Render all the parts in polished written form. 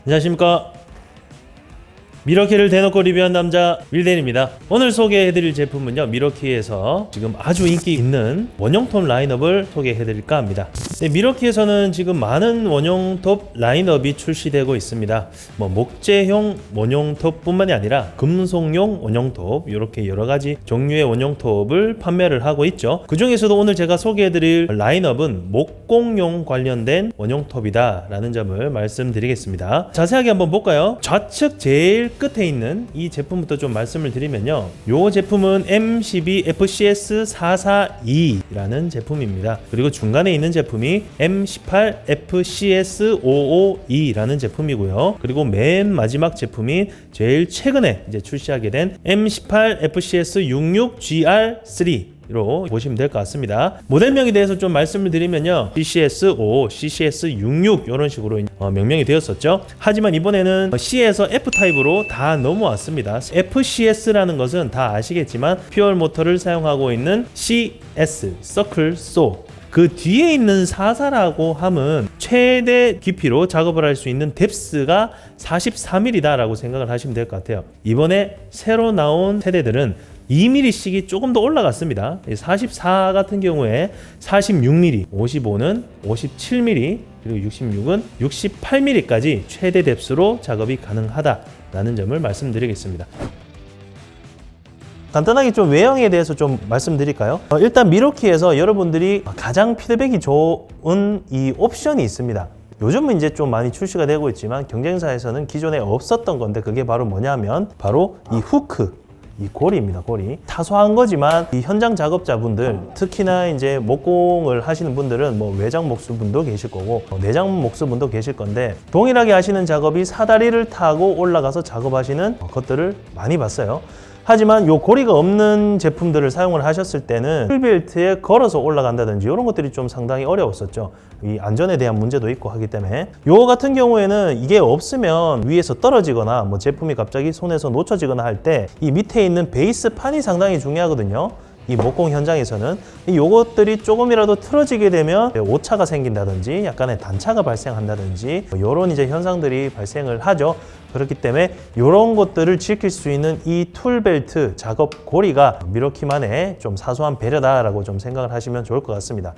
안녕하십니까. 미러키를 대놓고 리뷰한 남자 윌덴입니다. 오늘 소개해드릴 제품은요, 미러키에서 지금 아주 인기 있는 원형톱 라인업을 소개해드릴까 합니다. 네, 미러키에서는 지금 많은 원형톱 라인업이 출시되고 있습니다. 목재형 원형톱 뿐만이 아니라 금속용 원형톱, 이렇게 여러가지 종류의 원형톱을 판매를 하고 있죠. 그 중에서도 오늘 제가 소개해드릴 라인업은 목공용 관련된 원형톱이다 라는 점을 말씀드리겠습니다. 자세하게 한번 볼까요? 좌측 제일 끝에 있는 이 제품부터 좀 말씀을 드리면요, 이 제품은 M12FCS442라는 제품입니다. 그리고 중간에 있는 제품이 M18FCS552라는 제품이고요. 그리고 맨 마지막 제품이 제일 최근에 이제 출시하게 된 M18FCS66GR3 로 보시면 될 것 같습니다. 모델명에 대해서 좀 말씀을 드리면요, CCS5, CCS66 이런 식으로 명명이 되었었죠. 하지만 이번에는 C에서 F타입으로 다 넘어왔습니다. FCS라는 것은 다 아시겠지만 퓨얼 모터를 사용하고 있는 CS, 서클 소, 그 뒤에 있는 44라고 함은 최대 깊이로 작업을 할 수 있는 뎁스가 44mm 라고 생각을 하시면 될 것 같아요. 이번에 새로 나온 세대들은 2mm씩이 조금 더 올라갔습니다. 44 같은 경우에 46mm, 55는 57mm, 그리고 66은 68mm까지 최대 뎁스로 작업이 가능하다라는 점을 말씀드리겠습니다. 간단하게 좀 외형에 대해서 좀 말씀드릴까요? 일단 미러키에서 여러분들이 가장 피드백이 좋은 이 옵션이 있습니다. 요즘은 이제 좀 많이 출시가 되고 있지만 경쟁사에서는 기존에 없었던 건데, 그게 바로 뭐냐면 바로 이 후크, 이 고리입니다. 고리. 사소한 거지만 이 현장 작업자분들, 특히나 이제 목공을 하시는 분들은 외장 목수분도 계실 거고 내장 목수분도 계실 건데, 동일하게 하시는 작업이 사다리를 타고 올라가서 작업하시는 것들을 많이 봤어요. 하지만 요 고리가 없는 제품들을 사용을 하셨을 때는 휠벨트에 걸어서 올라간다든지 이런 것들이 좀 상당히 어려웠었죠. 이 안전에 대한 문제도 있고 하기 때문에, 요 같은 경우에는 이게 없으면 위에서 떨어지거나 제품이 갑자기 손에서 놓쳐지거나 할 때 이 밑에 있는 베이스판이 상당히 중요하거든요. 이 목공 현장에서는 요것들이 조금이라도 틀어지게 되면 오차가 생긴다든지 약간의 단차가 발생한다든지 이런 이제 현상들이 발생을 하죠. 그렇기 때문에 이런 것들을 지킬 수 있는 이 툴벨트 작업 고리가 미러키만의 좀 사소한 배려다라고 좀 생각을 하시면 좋을 것 같습니다.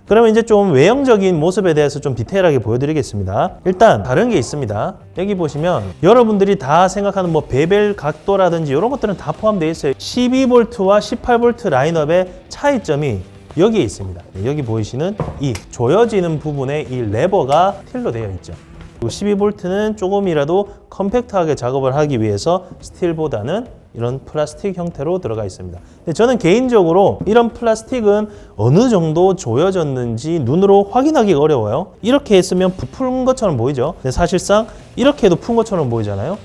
그러면 이제 좀 외형적인 모습에 대해서 좀 디테일하게 보여드리겠습니다. 일단 다른 게 있습니다. 여기 보시면 여러분들이 다 생각하는 베벨 각도라든지 이런 것들은 다 포함되어 있어요. 12V와 18V 라인업의 차이점이 여기에 있습니다. 여기 보이시는 이 조여지는 부분에 이 레버가 틸로 되어 있죠. 12V는 조금이라도 컴팩트하게 작업을 하기 위해서 스틸보다는 이런 플라스틱 형태로 들어가 있습니다. 근데 저는 개인적으로 이런 플라스틱은 어느 정도 조여졌는지 눈으로 확인하기가 어려워요. 이렇게 했으면 부푼 것처럼 보이죠. 근데 사실상 이렇게 해도 푼 것처럼 보이잖아요.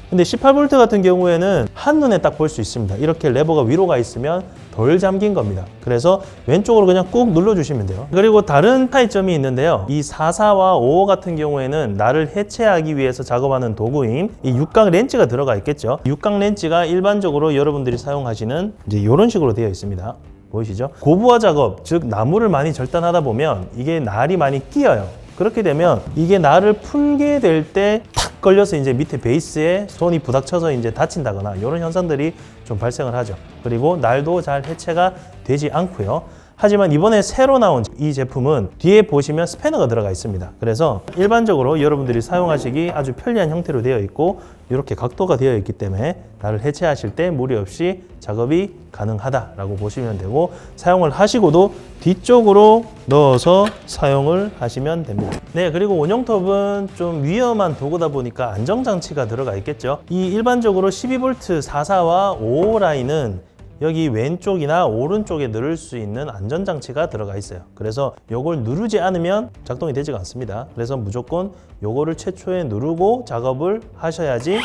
근데 18V 같은 경우에는 한눈에 딱 볼 수 있습니다. 이렇게 레버가 위로 가 있으면 덜 잠긴 겁니다. 그래서 왼쪽으로 그냥 꾹 눌러주시면 돼요. 그리고 다른 차이점이 있는데요, 이 44와 55 같은 경우에는 날을 해체하기 위해서 작업하는 도구인 이 육각 렌치가 들어가 있겠죠. 육각 렌치가 일반적으로 여러분들이 사용하시는 이제 이런 식으로 되어 있습니다. 보이시죠? 고부하 작업, 즉 나무를 많이 절단하다 보면 이게 날이 많이 끼어요. 그렇게 되면 이게 날을 풀게 될 때 탁 걸려서 이제 밑에 베이스에 손이 부닥쳐서 이제 다친다거나 이런 현상들이 좀 발생을 하죠. 그리고 날도 잘 해체가 되지 않고요. 하지만 이번에 새로 나온 이 제품은 뒤에 보시면 스패너가 들어가 있습니다. 그래서 일반적으로 여러분들이 사용하시기 아주 편리한 형태로 되어 있고, 이렇게 각도가 되어 있기 때문에 날을 해체하실 때 무리 없이 작업이 가능하다라고 보시면 되고, 사용을 하시고도 뒤쪽으로 넣어서 사용을 하시면 됩니다. 네, 그리고 원형톱은 좀 위험한 도구다 보니까 안정장치가 들어가 있겠죠. 이 일반적으로 12V 44와 55 라인은 여기 왼쪽이나 오른쪽에 누를 수 있는 안전장치가 들어가 있어요. 그래서 요걸 누르지 않으면 작동이 되지가 않습니다. 그래서 무조건 요거를 최초에 누르고 작업을 하셔야지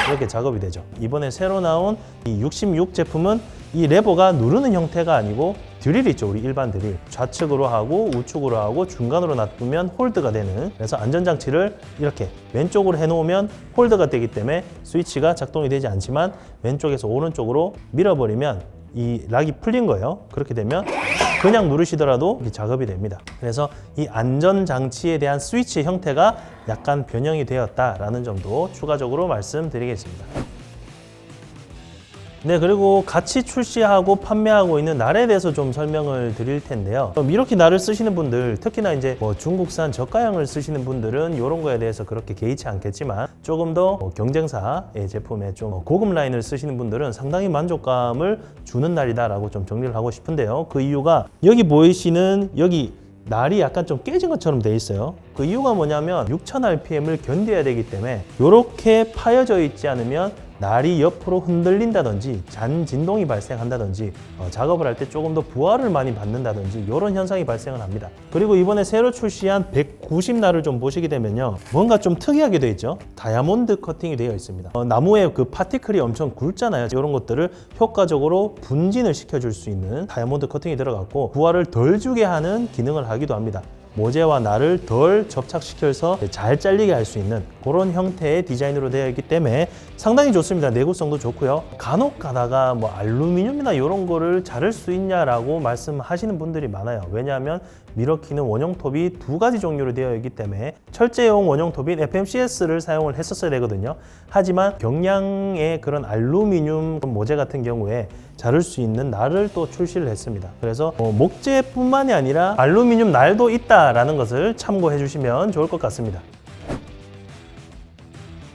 이렇게 작업이 되죠. 이번에 새로 나온 이 66 제품은 이 레버가 누르는 형태가 아니고 드릴 있죠. 우리 일반 드릴. 좌측으로 하고 우측으로 하고 중간으로 놔두면 홀드가 되는, 그래서 안전장치를 이렇게 왼쪽으로 해놓으면 홀드가 되기 때문에 스위치가 작동이 되지 않지만 왼쪽에서 오른쪽으로 밀어버리면 이 락이 풀린 거예요. 그렇게 되면 그냥 누르시더라도 작업이 됩니다. 그래서 이 안전장치에 대한 스위치 형태가 약간 변형이 되었다라는 점도 추가적으로 말씀드리겠습니다. 네, 그리고 같이 출시하고 판매하고 있는 날에 대해서 좀 설명을 드릴 텐데요. 미러키 날을 쓰시는 분들, 특히나 이제 중국산 저가형을 쓰시는 분들은 이런 거에 대해서 그렇게 개의치 않겠지만 조금 더 경쟁사의 제품에 좀 고급 라인을 쓰시는 분들은 상당히 만족감을 주는 날이다라고 좀 정리를 하고 싶은데요. 그 이유가 여기 보이시는 여기 날이 약간 좀 깨진 것처럼 돼 있어요. 그 이유가 뭐냐면 6000rpm을 견뎌야 되기 때문에 이렇게 파여져 있지 않으면 날이 옆으로 흔들린다든지 잔 진동이 발생한다든지 작업을 할 때 조금 더 부하를 많이 받는다든지 이런 현상이 발생을 합니다. 그리고 이번에 새로 출시한 190날을 좀 보시게 되면요, 뭔가 좀 특이하게 되어 있죠. 다이아몬드 커팅이 되어 있습니다. 나무에 그 파티클이 엄청 굵잖아요. 이런 것들을 효과적으로 분진을 시켜줄 수 있는 다이아몬드 커팅이 들어갔고 부하를 덜 주게 하는 기능을 하기도 합니다. 모재와 날을 덜 접착시켜서 잘 잘리게 할 수 있는 그런 형태의 디자인으로 되어 있기 때문에 상당히 좋습니다. 내구성도 좋고요. 간혹 가다가 알루미늄이나 이런 거를 자를 수 있냐라고 말씀하시는 분들이 많아요. 왜냐하면 미러키는 원형톱이 두 가지 종류로 되어 있기 때문에 철제용 원형톱인 FMCS를 사용을 했었어야 되거든요. 하지만 경량의 그런 알루미늄 모재 같은 경우에 자를 수 있는 날을 또 출시를 했습니다. 그래서 목재뿐만이 아니라 알루미늄 날도 있다라는 것을 참고해 주시면 좋을 것 같습니다.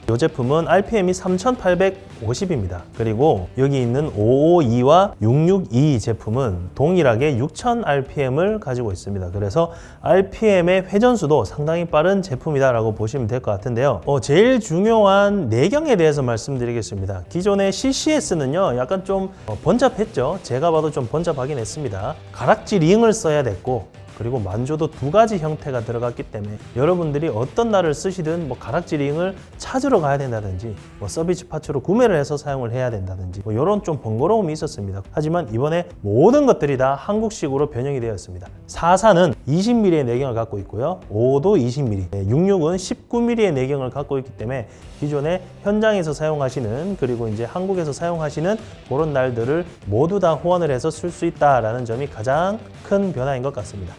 이 제품은 RPM이 3850입니다. 그리고 여기 있는 552와 662 제품은 동일하게 6000rpm을 가지고 있습니다. 그래서 RPM의 회전수도 상당히 빠른 제품이다라고 보시면 될 것 같은데요. 제일 중요한 내경에 대해서 말씀드리겠습니다. 기존의 CCS는요, 약간 좀 번잡했죠. 제가 봐도 좀 번잡하긴 했습니다. 가락지 링을 써야 됐고, 그리고 만조도 두 가지 형태가 들어갔기 때문에 여러분들이 어떤 날을 쓰시든 가락지 링을 찾으러 가야 된다든지 서비스 파츠로 구매를 해서 사용을 해야 된다든지 이런 좀 번거로움이 있었습니다. 하지만 이번에 모든 것들이 다 한국식으로 변형이 되었습니다. 44는 20mm의 내경을 갖고 있고요. 5도 20mm, 66은 19mm의 내경을 갖고 있기 때문에 기존에 현장에서 사용하시는 그리고 이제 한국에서 사용하시는 그런 날들을 모두 다 호환을 해서 쓸 수 있다라는 점이 가장 큰 변화인 것 같습니다.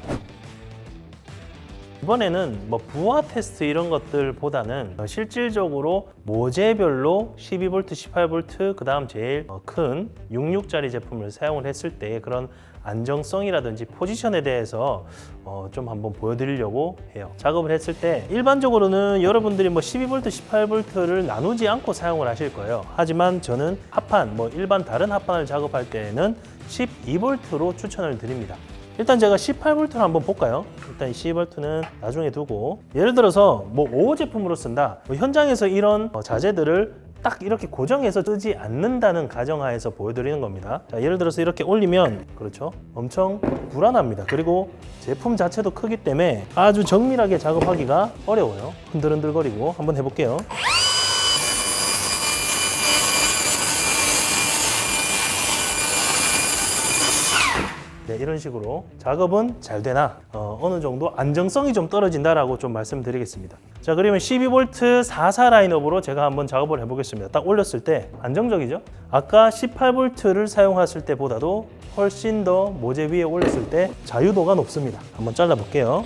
이번에는 부하 테스트 이런 것들보다는 실질적으로 모재별로 12V, 18V, 그 다음 제일 큰 66짜리 제품을 사용을 했을 때 그런 안정성이라든지 포지션에 대해서 좀 한번 보여드리려고 해요. 작업을 했을 때 일반적으로는 여러분들이 12V, 18V를 나누지 않고 사용을 하실 거예요. 하지만 저는 합판, 일반 다른 합판을 작업할 때는 12V로 추천을 드립니다. 일단 제가 18V를 한번 볼까요? 일단 12V는 나중에 두고, 예를 들어서 5호 제품으로 쓴다. 현장에서 이런 자재들을 딱 이렇게 고정해서 뜨지 않는다는 가정하에서 보여드리는 겁니다. 자, 예를 들어서 이렇게 올리면 그렇죠, 엄청 불안합니다. 그리고 제품 자체도 크기 때문에 아주 정밀하게 작업하기가 어려워요. 흔들흔들거리고 한번 해볼게요. 네, 이런 식으로 작업은 잘 되나 어느 정도 안정성이 좀 떨어진다라고 좀 말씀드리겠습니다. 자, 그러면 12V 44 라인업으로 제가 한번 작업을 해보겠습니다. 딱 올렸을 때 안정적이죠? 아까 18V를 사용했을 때보다도 훨씬 더 모재 위에 올렸을 때 자유도가 높습니다. 한번 잘라볼게요.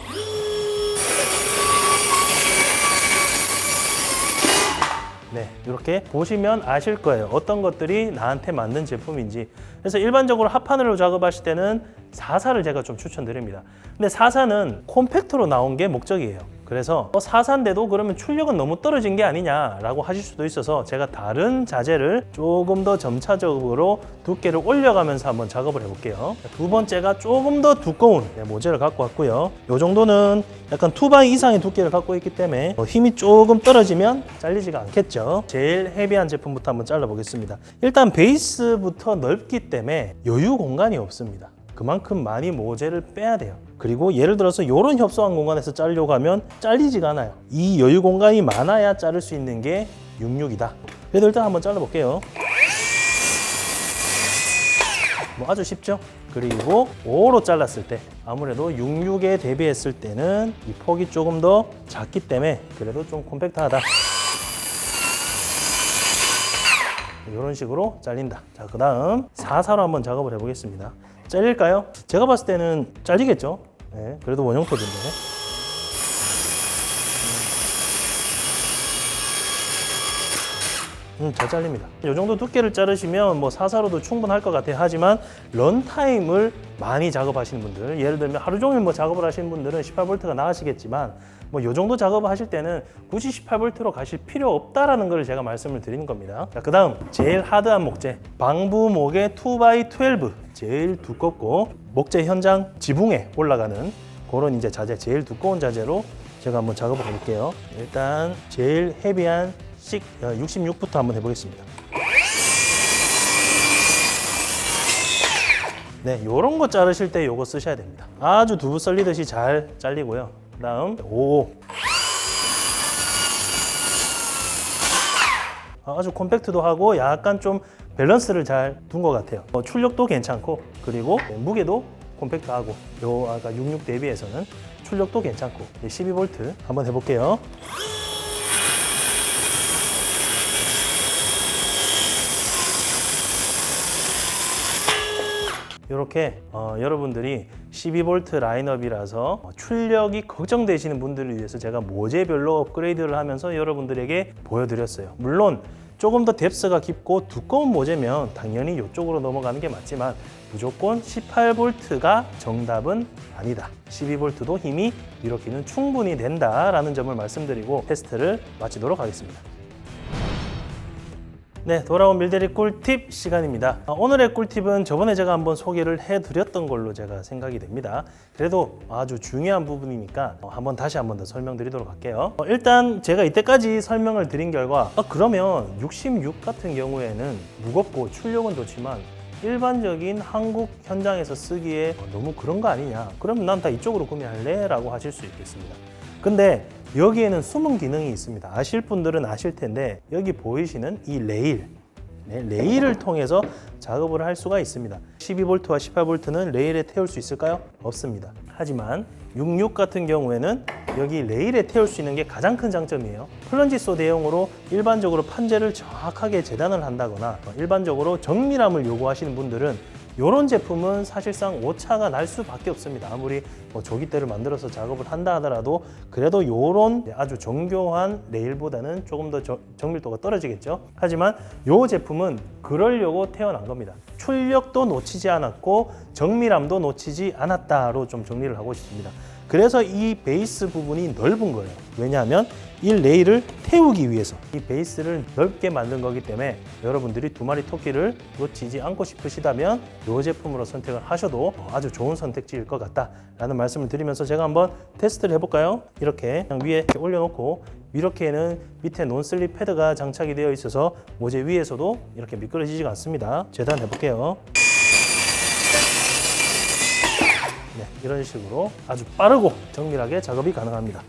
네, 이렇게 보시면 아실 거예요. 어떤 것들이 나한테 맞는 제품인지. 그래서 일반적으로 합판으로 작업하실 때는 44를 제가 좀 추천드립니다. 근데 44는 콤팩트로 나온 게 목적이에요. 그래서 44인데도 그러면 출력은 너무 떨어진 게 아니냐라고 하실 수도 있어서 제가 다른 자재를 조금 더 점차적으로 두께를 올려가면서 한번 작업을 해볼게요. 두 번째가 조금 더 두꺼운 모재를 갖고 왔고요. 이 정도는 약간 2방 이상의 두께를 갖고 있기 때문에 힘이 조금 떨어지면 잘리지가 않겠죠. 제일 헤비한 제품부터 한번 잘라보겠습니다. 일단 베이스부터 넓기 때문에 여유 공간이 없습니다. 그만큼 많이 모재를 빼야 돼요. 그리고 예를 들어서 이런 협소한 공간에서 자르려고 하면 잘리지가 않아요. 이 여유 공간이 많아야 자를 수 있는 게 66이다. 그래도 일단 한번 잘라볼게요. 아주 쉽죠? 그리고 5로 잘랐을 때 아무래도 66에 대비했을 때는 이 폭이 조금 더 작기 때문에 그래도 좀 콤팩트하다. 이런 식으로 잘린다. 자, 그 다음 44로 한번 작업을 해보겠습니다. 잘릴까요? 제가 봤을 때는 잘리겠죠. 네, 그래도 원형톱인데. 잘 잘립니다. 이 정도 두께를 자르시면 뭐 사사로도 충분할 것 같아요. 하지만 런타임을 많이 작업하시는 분들, 예를 들면 하루 종일 뭐 작업을 하시는 분들은 18V가 나으시겠지만 뭐 이 정도 작업을 하실 때는 굳이 18V로 가실 필요 없다라는 걸 제가 말씀을 드리는 겁니다. 자, 그 다음 제일 하드한 목재, 방부목의 2x12, 제일 두껍고 목재 현장 지붕에 올라가는 그런 이제 자재, 제일 두꺼운 자재로 제가 한번 작업을 해볼게요. 일단 제일 헤비한 66부터 한번 해보겠습니다. 네, 요런 거 자르실 때 요거 쓰셔야 됩니다. 아주 두부 썰리듯이 잘 잘리고요. 그 다음 5. 아주 콤팩트도 하고 약간 좀 밸런스를 잘 둔 것 같아요. 출력도 괜찮고, 그리고 무게도 콤팩트하고, 요 아까 66 대비해서는 출력도 괜찮고. 12V 한번 해볼게요. 이렇게 여러분들이 12V 라인업이라서 출력이 걱정되시는 분들을 위해서 제가 모재별로 업그레이드를 하면서 여러분들에게 보여드렸어요. 물론 조금 더 뎁스가 깊고 두꺼운 모재면 당연히 이쪽으로 넘어가는 게 맞지만 무조건 18V가 정답은 아니다. 12V도 힘이 이렇게는 충분히 된다라는 점을 말씀드리고 테스트를 마치도록 하겠습니다. 네, 돌아온 밀대리 꿀팁 시간입니다. 오늘의 꿀팁은 저번에 제가 한번 소개를 해드렸던 걸로 제가 생각이 됩니다. 그래도 아주 중요한 부분이니까 다시 한 번 더 설명드리도록 할게요. 일단 제가 이때까지 설명을 드린 결과 그러면 66 같은 경우에는 무겁고 출력은 좋지만 일반적인 한국 현장에서 쓰기에 너무 그런 거 아니냐, 그러면 난 다 이쪽으로 구매할래? 라고 하실 수 있겠습니다. 근데 여기에는 숨은 기능이 있습니다. 아실 분들은 아실 텐데 여기 보이시는 이 레일, 레일을 통해서 작업을 할 수가 있습니다. 12V와 18V는 레일에 태울 수 있을까요? 없습니다. 하지만 66 같은 경우에는 여기 레일에 태울 수 있는 게 가장 큰 장점이에요. 플런지소 대용으로 일반적으로 판재를 정확하게 재단을 한다거나 일반적으로 정밀함을 요구하시는 분들은 이런 제품은 사실상 오차가 날 수밖에 없습니다. 아무리 조기대를 만들어서 작업을 한다 하더라도 그래도 이런 아주 정교한 레일보다는 조금 더 정밀도가 떨어지겠죠. 하지만 이 제품은 그러려고 태어난 겁니다. 출력도 놓치지 않았고 정밀함도 놓치지 않았다로 좀 정리를 하고 싶습니다. 그래서 이 베이스 부분이 넓은 거예요. 왜냐하면 이 레일을 태우기 위해서 이 베이스를 넓게 만든 거기 때문에 여러분들이 두 마리 토끼를 놓치지 않고 싶으시다면 이 제품으로 선택을 하셔도 아주 좋은 선택지일 것 같다라는 말씀을 드리면서 제가 한번 테스트를 해볼까요? 이렇게 그냥 위에 올려놓고 이렇게는 밑에 논슬립 패드가 장착이 되어 있어서 모재 위에서도 이렇게 미끄러지지가 않습니다. 재단해 볼게요. 네, 이런 식으로 아주 빠르고 정밀하게 작업이 가능합니다.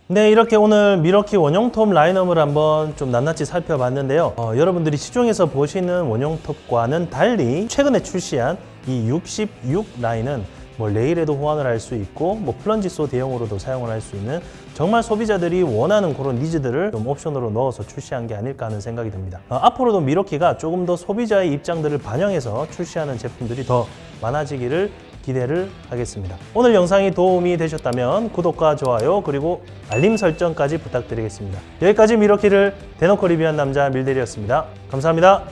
네, 이렇게 오늘 미러키 원형톱 라인업을 한번 좀 낱낱이 살펴봤는데요. 여러분들이 시중에서 보시는 원형톱과는 달리 최근에 출시한 이 66 라인은 뭐 레일에도 호환을 할 수 있고 뭐 플런지소 대용으로도 사용을 할 수 있는 정말 소비자들이 원하는 그런 니즈들을 좀 옵션으로 넣어서 출시한 게 아닐까 하는 생각이 듭니다. 앞으로도 미러키가 조금 더 소비자의 입장들을 반영해서 출시하는 제품들이 더 많아지기를 기대를 하겠습니다. 오늘 영상이 도움이 되셨다면 구독과 좋아요 그리고 알림 설정까지 부탁드리겠습니다. 여기까지 미러키를 대놓고 리뷰한 남자 밀대리였습니다. 감사합니다.